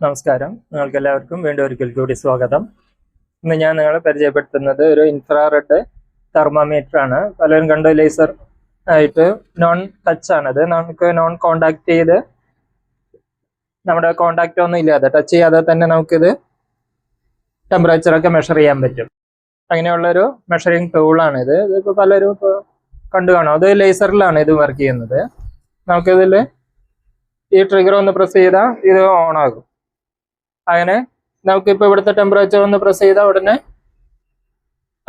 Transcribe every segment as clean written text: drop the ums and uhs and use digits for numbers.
നമസ്കാരം, നിങ്ങൾക്ക് എല്ലാവർക്കും വീണ്ടും ഒരിക്കൽ കൂടി സ്വാഗതം. ഇന്ന് ഞാൻ നിങ്ങളെ പരിചയപ്പെടുത്തുന്നത് ഒരു ഇൻഫ്രാറെഡ് തെർമോമീറ്റർ ആണ്. പലരും കണ്ട ലേസർ ആയിട്ട് നോൺ ടച്ച് ആണത്. നമുക്ക് നോൺ കോണ്ടാക്ട് ചെയ്ത് നമ്മുടെ കോണ്ടാക്ട് ഒന്നും ഇല്ലാതെ ടച്ച് ചെയ്യാതെ തന്നെ നമുക്കിത് ടെമ്പറേച്ചറൊക്കെ മെഷർ ചെയ്യാൻ പറ്റും. അങ്ങനെയുള്ളൊരു മെഷറിംഗ് ടൂളാണ് ഇത്. ഇതിപ്പോൾ പലരും ഇപ്പോൾ കണ്ടു കാണും. അത് ലേസറിലാണ് ഇത് വർക്ക് ചെയ്യുന്നത്. നമുക്കിതിൽ ഈ ട്രിഗർ ഒന്ന് പ്രസ് ചെയ്താൽ ഇത് ഓൺ ആകും. അങ്ങനെ നമുക്കിപ്പോൾ ഇവിടുത്തെ ടെമ്പറേച്ചർ ഒന്ന് പ്രസ് ചെയ്താൽ ഉടനെ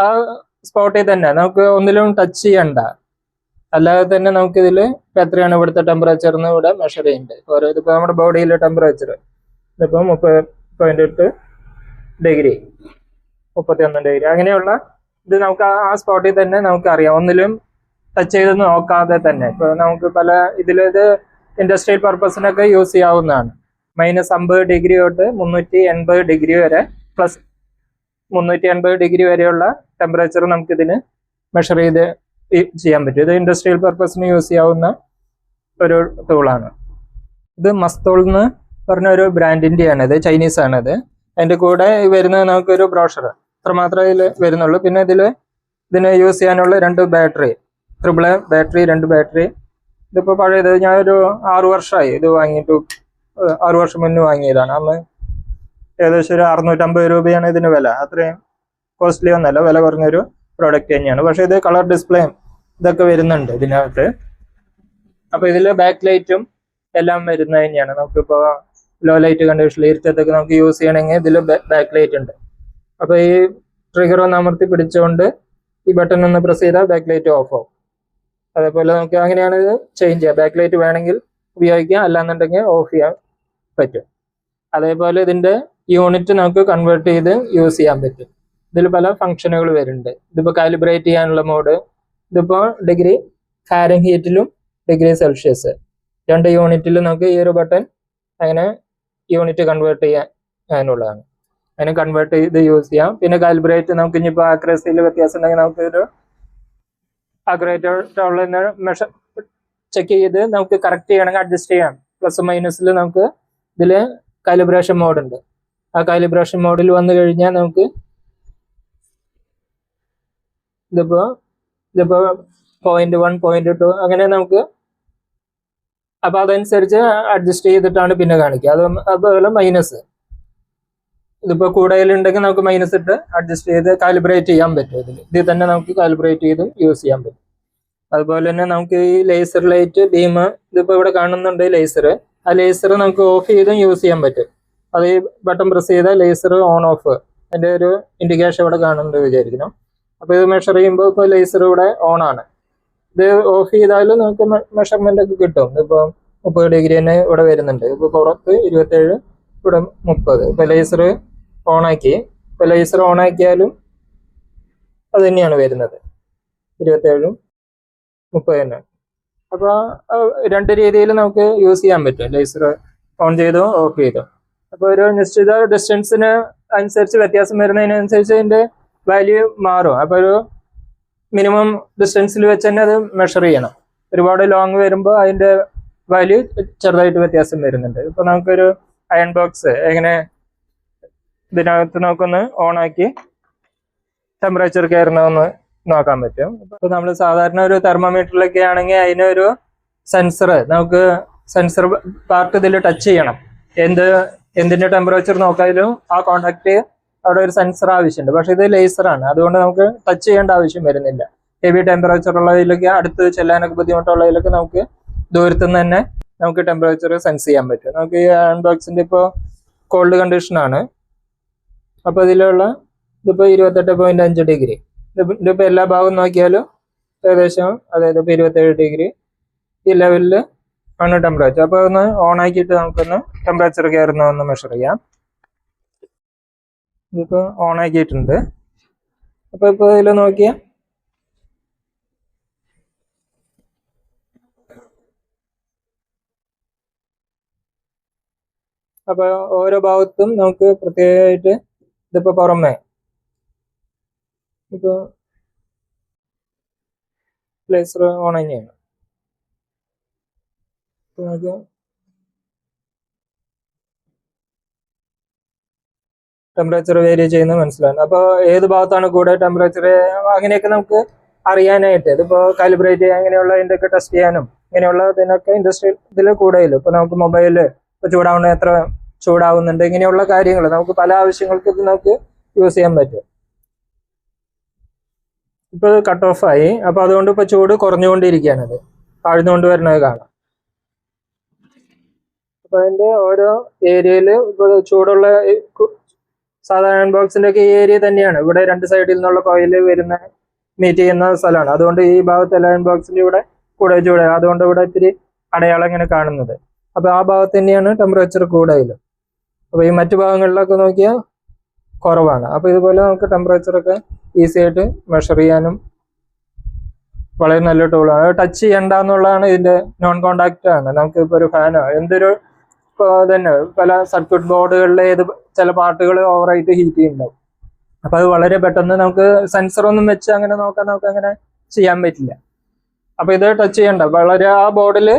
ആ സ്പോട്ടിൽ തന്നെ നമുക്ക് ഒന്നിലും ടച്ച് ചെയ്യണ്ട, അല്ലാതെ തന്നെ നമുക്കിതിൽ ഇപ്പം എത്രയാണ് ഇവിടുത്തെ ടെമ്പറേച്ചർ എന്ന് ഇവിടെ മെഷർ ചെയ്യുന്നുണ്ട്. ഓരോ ഇതിപ്പോൾ നമ്മുടെ ബോഡിയിലെ ടെമ്പറേച്ചർ ഇതിപ്പോൾ 30.8 ഡിഗ്രി, 31 ഡിഗ്രി, അങ്ങനെയുള്ള ഇത് നമുക്ക് ആ സ്പോട്ടിൽ തന്നെ നമുക്ക് അറിയാം, ഒന്നിലും ടച്ച് ചെയ്ത് നോക്കാതെ തന്നെ. ഇപ്പോൾ നമുക്ക് പല ഇതിലിത് ഇൻഡസ്ട്രിയൽ പർപ്പസിനൊക്കെ യൂസ് ചെയ്യാവുന്നതാണ്. -50 ഡിഗ്രി തൊട്ട് 380 ഡിഗ്രി വരെ, പ്ലസ് 380 ഡിഗ്രി വരെയുള്ള ടെമ്പറേച്ചർ നമുക്കിതിന് മെഷർ ചെയ്ത് ചെയ്യാൻ പറ്റും. ഇത് ഇൻഡസ്ട്രിയൽ പർപ്പസിന് യൂസ് ചെയ്യാവുന്ന ഒരു ടൂളാണ്. ഇത് മസ്തോൾ എന്ന് പറഞ്ഞ ഒരു ബ്രാൻഡിൻ്റെയാണ്. ഇത് ചൈനീസ് ആണിത്. അതിൻ്റെ കൂടെ വരുന്നത് നമുക്കൊരു ബ്രോഷർ അത്ര മാത്രമേ ഇതിൽ വരുന്നുള്ളൂ. പിന്നെ ഇതിന് യൂസ് ചെയ്യാനുള്ള 2 ബാറ്ററി, AAA ബാറ്ററി, 2 ബാറ്ററി. ഇതിപ്പോൾ പഴയത് ഞാനൊരു 6 വർഷമായി ഇത് വാങ്ങിയിട്ട്. 6 വർഷം മുന്നേ വാങ്ങിയതാണ്. അന്ന് ഏകദേശം ഒരു 650 രൂപയാണ് ഇതിന് വില. അത്രയും കോസ്റ്റ്ലി ഒന്നല്ല, വില കുറഞ്ഞൊരു പ്രോഡക്റ്റ് തന്നെയാണ്. പക്ഷേ ഇത് കളർ ഡിസ്പ്ലേയും ഇതൊക്കെ വരുന്നുണ്ട് ഇതിനകത്ത്. അപ്പോൾ ഇതിൽ ബാക്ക് ലൈറ്റും എല്ലാം വരുന്നത് തന്നെയാണ്. നമുക്കിപ്പോൾ ലോ ലൈറ്റ് കണ്ടീഷനിൽ ഇരുട്ടത്തൊക്കെ നമുക്ക് യൂസ് ചെയ്യണമെങ്കിൽ ഇതിൽ ബാക്ക് ലൈറ്റ് ഉണ്ട്. അപ്പോൾ ഈ ട്രിഗർ ഒന്ന് അമർത്തി പിടിച്ചുകൊണ്ട് ഈ ബട്ടൺ ഒന്ന് പ്രസ് ചെയ്താൽ ബാക്ക് ലൈറ്റ് ഓഫ് ആവും. അതേപോലെ നമുക്ക് അങ്ങനെയാണ് ഇത് ചേഞ്ച് ചെയ്യുക. ബാക്ക് ലൈറ്റ് വേണമെങ്കിൽ ഉപയോഗിക്കാം, അല്ലാന്നുണ്ടെങ്കിൽ ഓഫ് ചെയ്യാൻ പറ്റും. അതേപോലെ ഇതിൻ്റെ യൂണിറ്റ് നമുക്ക് കൺവേർട്ട് ചെയ്ത് യൂസ് ചെയ്യാൻ പറ്റും. ഇതിൽ പല ഫംഗ്ഷനുകൾ വരുന്നുണ്ട്. ഇതിപ്പോൾ കാലിബ്രേറ്റ് ചെയ്യാനുള്ള മോഡ്, ഇതിപ്പോൾ ഡിഗ്രി ഫാരൻഹീറ്റിലും ഡിഗ്രി സെൽഷ്യസ് 2 യൂണിറ്റിലും നമുക്ക് ഈ ഒരു ബട്ടൺ അങ്ങനെ യൂണിറ്റ് കൺവേർട്ട് ചെയ്യാനുള്ളതാണ്. അതിന് കൺവേർട്ട് ചെയ്ത് യൂസ് ചെയ്യാം. പിന്നെ കാലിബ്രേറ്റ് നമുക്ക് ഇനിയിപ്പോൾ ആക്യുറസിയിൽ വ്യത്യാസം ഉണ്ടെങ്കിൽ നമുക്കൊരു ആക്യുറേറ്റ് മെഷർ ചെക്ക് ചെയ്ത് നമുക്ക് കറക്റ്റ് ചെയ്യണമെങ്കിൽ അഡ്ജസ്റ്റ് ചെയ്യാം. പ്ലസ് മൈനസിൽ നമുക്ക് ഇതിൽ കാലിബ്രേഷൻ മോഡ് ഉണ്ട്. ആ കാലിബ്രേഷൻ മോഡിൽ വന്നു കഴിഞ്ഞാൽ നമുക്ക് ഇതിപ്പോൾ 0.1, 0.2 അങ്ങനെ നമുക്ക് അപ്പോൾ അതനുസരിച്ച് അഡ്ജസ്റ്റ് ചെയ്തിട്ടാണ് പിന്നെ കാണിക്കുക. അതുപോലെ മൈനസ് ഇതിപ്പോൾ കൂടുതലുണ്ടെങ്കിൽ നമുക്ക് മൈനസ് ഇട്ട് അഡ്ജസ്റ്റ് ചെയ്ത് കാലിബ്രേറ്റ് ചെയ്യാൻ പറ്റും. ഇതിൽ തന്നെ നമുക്ക് കാലിബ്രേറ്റ് ചെയ്ത് യൂസ് ചെയ്യാൻ പറ്റും. അതുപോലെ തന്നെ നമുക്ക് ഈ ലേസർ ലൈറ്റ് ബീം ഇതിപ്പോൾ ഇവിടെ കാണുന്നുണ്ട് ലേസർ. ആ ലേസർ നമുക്ക് ഓഫ് ചെയ്തും യൂസ് ചെയ്യാൻ പറ്റും. അത് ഈ ബട്ടൺ പ്രസ് ചെയ്താൽ ലേസർ ഓൺ ഓഫ് അതിൻ്റെ ഒരു ഇൻഡിക്കേഷൻ ഇവിടെ കാണുന്നുണ്ട് വിചാരിക്കണം. അപ്പോൾ ഇത് മെഷർ ചെയ്യുമ്പോൾ ഇപ്പോൾ ലേസർ ഇവിടെ ഓൺ ആണ്. ഇത് ഓഫ് ചെയ്താൽ നമുക്ക് മെഷർമെൻ്റ് ഒക്കെ കിട്ടും. ഇപ്പോൾ 30 ഡിഗ്രി തന്നെ ഇവിടെ വരുന്നുണ്ട്. ഇപ്പോൾ പുറത്ത് 27, ഇവിടെ 30. ഇപ്പോൾ ലേസർ ഓണാക്കി, ഇപ്പോൾ ലേസർ ഓണാക്കിയാലും അത് തന്നെയാണ് വരുന്നത്, 27, 30 തന്നെ. അപ്പോൾ 2 രീതിയിൽ നമുക്ക് യൂസ് ചെയ്യാൻ പറ്റും, ലേസർ ഓൺ ചെയ്തോ ഓഫ് ചെയ്തോ. അപ്പോൾ ഒരു നിശ്ചിത ഡിസ്റ്റൻസിന് അനുസരിച്ച് വ്യത്യാസം വരുന്നതിനനുസരിച്ച് അതിൻ്റെ വാല്യൂ മാറും. അപ്പോൾ ഒരു മിനിമം ഡിസ്റ്റൻസിൽ വെച്ച് തന്നെ അത് മെഷർ ചെയ്യണം. ഒരുപാട് ലോങ് വരുമ്പോൾ അതിൻ്റെ വാല്യൂ ചെറുതായിട്ട് വ്യത്യാസം വരുന്നുണ്ട്. ഇപ്പോൾ നമുക്കൊരു അയൺ ബോക്സ് എങ്ങനെ ഇതിനകത്ത് നമുക്കൊന്ന് ഓണാക്കി ടെമ്പറേച്ചർ കയറുന്നതെന്ന് നോക്കാൻ പറ്റും. ഇപ്പോൾ നമ്മൾ സാധാരണ ഒരു തെർമോമീറ്ററിലൊക്കെ ആണെങ്കിൽ അതിനൊരു സെൻസർ, നമുക്ക് സെൻസർ പാർട്ട് ഇതിൽ ടച്ച് ചെയ്യണം. എന്തിൻ്റെ ടെമ്പറേച്ചർ നോക്കാനും ആ കോണ്ടാക്ട് അവിടെ ഒരു സെൻസർ ആവശ്യമുണ്ട്. പക്ഷേ ഇത് ലേസറാണ്, അതുകൊണ്ട് നമുക്ക് ടച്ച് ചെയ്യേണ്ട ആവശ്യം വരുന്നില്ല. ഹെവി ടെമ്പറേച്ചർ ഉള്ളതിലൊക്കെ അടുത്ത് ചെല്ലാനൊക്കെ ബുദ്ധിമുട്ടുള്ളതിലൊക്കെ നമുക്ക് ദൂരത്തുനിന്ന് തന്നെ നമുക്ക് ടെമ്പറേച്ചർ സെൻസ് ചെയ്യാൻ പറ്റും. നമുക്ക് ഈ അയൺ ബോക്സിൻ്റെ ഇപ്പോൾ കോൾഡ് കണ്ടീഷനാണ്. അപ്പോൾ ഇതിപ്പോൾ 28.5 ഡിഗ്രി. ഇതിപ്പോൾ എല്ലാ ഭാഗവും നോക്കിയാലും ഏകദേശം അതായത് ഇപ്പോൾ 27 ഡിഗ്രി ഈ ലെവലിൽ ആണ് ടെമ്പറേച്ചർ. അപ്പോൾ ഒന്ന് ഓൺ ആക്കിയിട്ട് നമുക്കൊന്ന് ടെമ്പറേച്ചർ കയറുന്നതൊന്ന് മെഷർ ചെയ്യാം. ഇതിപ്പോൾ ഓൺ ആക്കിയിട്ടുണ്ട്. അപ്പോൾ ഇതിൽ നോക്കിയാൽ അപ്പോൾ ഓരോ ഭാഗത്തും നമുക്ക് പ്രത്യേകമായിട്ട് ഇതിപ്പോൾ പുറമേ ഇപ്പോൾ ലേസർ ഓൺ തന്നെയാണ്. നമുക്ക് ടെമ്പറേച്ചർ വേരി ചെയ്യുന്നത് മനസ്സിലാകുന്നത്. അപ്പോൾ ഏത് ഭാഗത്താണ് കൂടെ ടെമ്പറേച്ചർ അങ്ങനെയൊക്കെ നമുക്ക് അറിയാനായിട്ട് ഇതിപ്പോൾ കാലിബ്രേറ്റ് ചെയ്യാൻ അങ്ങനെയുള്ള ഇതിൻ്റെയൊക്കെ ടെസ്റ്റ് ചെയ്യാനും ഇങ്ങനെയുള്ള ഇതിനൊക്കെ ഇൻഡസ്ട്രിയൽ ഇതിൽ കൂടുതലും ഇപ്പോൾ നമുക്ക് മൊബൈലിൽ ഇപ്പോൾ ചൂടാവുന്ന എത്ര ചൂടാവുന്നുണ്ട് ഇങ്ങനെയുള്ള കാര്യങ്ങൾ നമുക്ക് പല ആവശ്യങ്ങൾക്ക് ഇത് നമുക്ക് യൂസ് ചെയ്യാൻ പറ്റും. ഇപ്പോൾ കട്ട് ഓഫ് ആയി. അപ്പോൾ അതുകൊണ്ട് ഇപ്പോൾ ചൂട് കുറഞ്ഞുകൊണ്ടിരിക്കുകയാണ്, അത് താഴ്ന്നുകൊണ്ട് വരുന്നത് കാണാം. അപ്പോൾ അതിൻ്റെ ഓരോ ഏരിയയിൽ ഇപ്പോൾ ചൂടുള്ള സാധാരണ ബോക്സിൻ്റെ ഒക്കെ ഈ ഏരിയ തന്നെയാണ്. ഇവിടെ രണ്ട് സൈഡിൽ നിന്നുള്ള കോയിൽ വരുന്ന മീറ്റ് ചെയ്യുന്ന സ്ഥലമാണ്. അതുകൊണ്ട് ഈ ഭാഗത്ത് ലൈൻ ബോക്സിൻ്റെ ഇവിടെ കൂടുതൽ ചൂട്, അതുകൊണ്ട് ഇവിടെ ഇത്തിരി അടയാളം ഇങ്ങനെ കാണുന്നത്. അപ്പോൾ ആ ഭാഗത്ത് തന്നെയാണ് ടെമ്പറേച്ചർ കൂടുതലും. അപ്പോൾ ഈ മറ്റു ഭാഗങ്ങളിലൊക്കെ നോക്കിയാൽ കുറവാണ്. അപ്പോൾ ഇതുപോലെ നമുക്ക് ടെമ്പറേച്ചറൊക്കെ ഈസി ആയിട്ട് മെഷർ ചെയ്യാനും വളരെ നല്ല ടൂളാണ്. ടച്ച് ചെയ്യണ്ട എന്നുള്ളതാണ് ഇതിൻ്റെ നോൺ കോണ്ടാക്റ്റ് ആണ്. നമുക്ക് ഇപ്പോൾ ഒരു ഫാനോ എന്തൊരു ഇപ്പോൾ തന്നെ പല സർക്യൂട്ട് ബോർഡുകളിലെ ചില പാർട്ടുകൾ ഓവറായിട്ട് ഹീറ്റ് ചെയ്യുന്നുണ്ടാവും. അപ്പോൾ അത് വളരെ പെട്ടെന്ന് നമുക്ക് സെൻസറൊന്നും വെച്ച് അങ്ങനെ നോക്കാൻ നമുക്ക് അങ്ങനെ ചെയ്യാൻ പറ്റില്ല. അപ്പോൾ ഇത് ടച്ച് ചെയ്യണ്ട, വളരെ ആ ബോർഡിൽ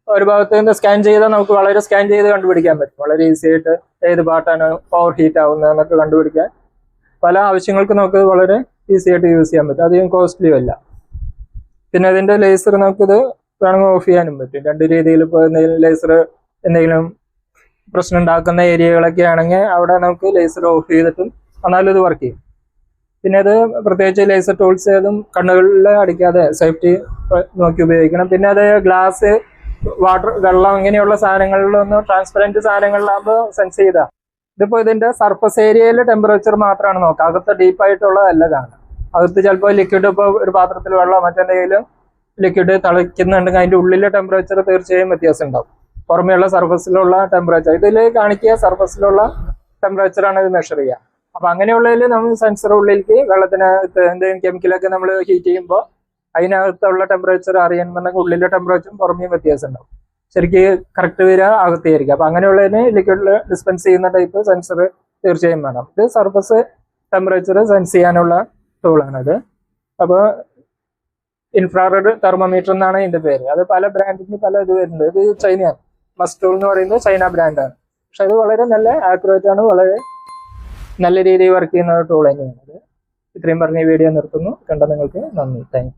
ഒരു ഭാഗത്ത് നിന്ന് സ്കാൻ ചെയ്താൽ നമുക്ക് വളരെ സ്കാൻ ചെയ്ത് കണ്ടുപിടിക്കാൻ പറ്റും. വളരെ ഈസി ആയിട്ട് ഏത് പാർട്ടാണ് ഓവർ ഹീറ്റ് ആവുന്നതെന്നൊക്കെ കണ്ടുപിടിക്കാൻ പല ആവശ്യങ്ങൾക്ക് നമുക്ക് വളരെ ഈസി ആയിട്ട് യൂസ് ചെയ്യാൻ പറ്റും. അധികം കോസ്റ്റ്ലിയും അല്ല. പിന്നെ അതിൻ്റെ ലേസർ നമുക്കിത് വേണമെങ്കിൽ ഓഫ് ചെയ്യാനും പറ്റും. രണ്ട് രീതിയിൽ ഇപ്പോൾ എന്തെങ്കിലും ലേസർ എന്തെങ്കിലും പ്രശ്നം ഉണ്ടാക്കുന്ന ഏരിയകളൊക്കെ ആണെങ്കിൽ അവിടെ നമുക്ക് ലേസർ ഓഫ് ചെയ്തിട്ടും എന്നാലും ഇത് വർക്ക് ചെയ്യും. പിന്നെ അത് പ്രത്യേകിച്ച് ലേസർ ടൂൾസ് ഏതും കണ്ണുകളിൽ അടിക്കാതെ സേഫ്റ്റി നോക്കി ഉപയോഗിക്കണം. പിന്നെ അത് ഗ്ലാസ്, വാട്ടർ, വെള്ളം ഇങ്ങനെയുള്ള സാധനങ്ങളിലൊന്നും ട്രാൻസ്പെറൻറ്റ് സാധനങ്ങളിലാകുമ്പോൾ സെൻസ് ചെയ്താൽ ഇതിപ്പോൾ ഇതിൻ്റെ സർഫസ് ഏരിയയിൽ ടെമ്പറേച്ചർ മാത്രമാണ് നോക്കുക. അകത്ത് ഡീപ്പായിട്ടുള്ളതല്ല കാണുക. അകത്ത് ചിലപ്പോൾ ലിക്വിഡ് ഇപ്പോൾ ഒരു പാത്രത്തിൽ വെള്ളം മറ്റെന്തെങ്കിലും ലിക്വിഡ് തിളയ്ക്കുന്നുണ്ടെങ്കിൽ അതിൻ്റെ ഉള്ളിലെ ടെമ്പറേച്ചർ തീർച്ചയായും വ്യത്യാസം ഉണ്ടാവും. പുറമെയുള്ള സർഫസിലുള്ള ടെമ്പറേച്ചർ ഇതിൽ കാണിക്കുക സർഫസിലുള്ള ടെമ്പറേച്ചറാണ് ഇത് മെഷർ ചെയ്യുക. അപ്പം അങ്ങനെയുള്ളതിൽ നമ്മൾ സെൻസർ ഉള്ളിലേക്ക് വെള്ളത്തിനകത്ത് എന്തെങ്കിലും കെമിക്കലൊക്കെ നമ്മൾ ഹീറ്റ് ചെയ്യുമ്പോൾ അതിനകത്തുള്ള ടെമ്പറേച്ചർ അറിയണമെന്നുണ്ടെങ്കിൽ ഉള്ളിലെ ടെമ്പറേച്ചറും പുറമേയും വ്യത്യാസം ഉണ്ടാവും. ശരിക്ക് കറക്റ്റ് വരിക അകത്തായിരിക്കും. അപ്പം അങ്ങനെയുള്ളതിന് ലിക്വിഡിൽ ഡിസ്പെൻസ് ചെയ്യുന്ന ടൈപ്പ് സെൻസർ തീർച്ചയായും വേണം. ഇത് സർഫസ് ടെമ്പറേച്ചർ സെൻസ് ചെയ്യാനുള്ള ടൂളാണിത്. അപ്പോൾ ഇൻഫ്രാറെഡ് തെർമോമീറ്റർ എന്നാണ് ഇതിൻ്റെ പേര്. അത് പല ബ്രാൻഡിന് പല ഇത് വരുന്നുണ്ട്. ഇത് ചൈനയാണ്. മസ്റ്റൂൾ എന്ന് പറയുന്നത് ചൈന ബ്രാൻഡാണ്. പക്ഷെ അത് വളരെ നല്ല ആക്യുറേറ്റ് ആണ്, വളരെ നല്ല രീതിയിൽ വർക്ക് ചെയ്യുന്ന ടൂൾ തന്നെയാണ്. ഇത്രയും പറഞ്ഞ ഈ വീഡിയോ നിർത്തുന്നു. കണ്ട നിങ്ങൾക്ക് നന്ദി. Thank you.